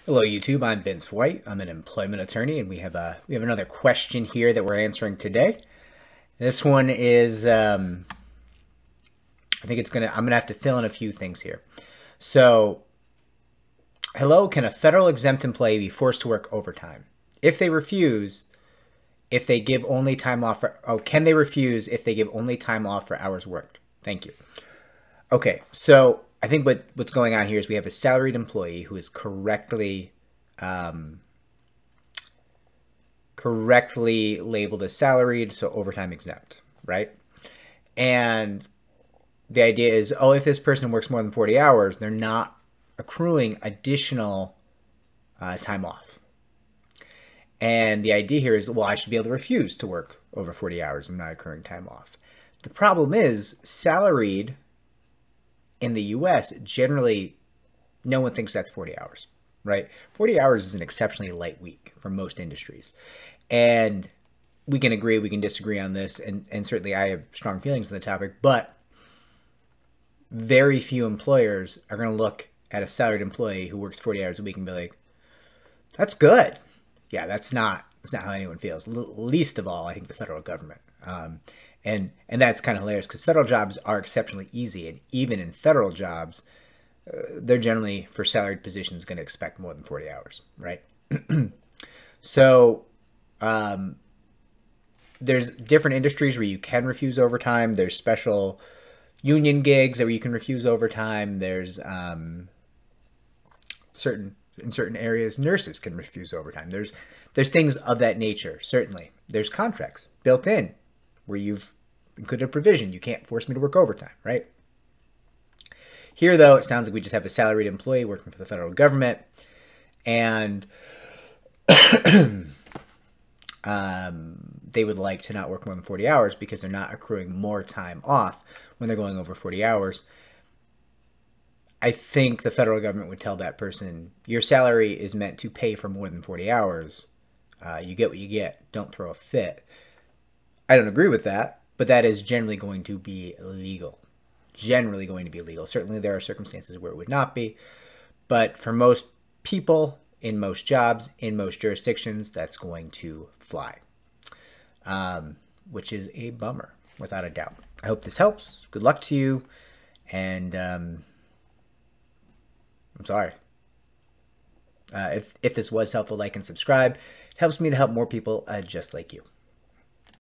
Hello YouTube, I'm Vince White. I'm an employment attorney, and we have another question here that we're answering today. This one is I think I'm gonna have to fill in a few things here. So, hello, can a federal exempt employee be forced to work overtime? If they refuse, if they give only time off for, can they refuse if they give only time off for hours worked? Thank you. Okay, so I think what's going on here is we have a salaried employee who is correctly labeled as salaried, so overtime exempt, right? And the idea is, if this person works more than 40 hours, they're not accruing additional time off. And the idea here is, I should be able to refuse to work over 40 hours and not accruing time off. The problem is, salaried in the US, generally, no one thinks that's 40 hours, right? 40 hours is an exceptionally light week for most industries. And we can agree, we can disagree on this, and certainly I have strong feelings on the topic, but very few employers are going to look at a salaried employee who works 40 hours a week and be like, that's good. Yeah, that's not how anyone feels. Least of all, I think the federal government. And that's kind of hilarious because federal jobs are exceptionally easy. And even in federal jobs, they're generally, for salaried positions, going to expect more than 40 hours, right? So there's different industries where you can refuse overtime. There's special union gigs where you can refuse overtime. There's in certain areas, nurses can refuse overtime. There's things of that nature, certainly. There's contracts built in where you've included a provision. You can't force me to work overtime, right? Here, though, it sounds like we just have a salaried employee working for the federal government, and they would like to not work more than 40 hours because they're not accruing more time off when they're going over 40 hours. I think the federal government would tell that person, your salary is meant to pay for more than 40 hours. You get what you get. Don't throw a fit. I don't agree with that, but that is generally going to be illegal. Generally going to be illegal. Certainly there are circumstances where it would not be, but for most people, in most jobs, in most jurisdictions, that's going to fly, which is a bummer, without a doubt. I hope this helps. Good luck to you, and I'm sorry. If this was helpful, like and subscribe. It helps me to help more people just like you.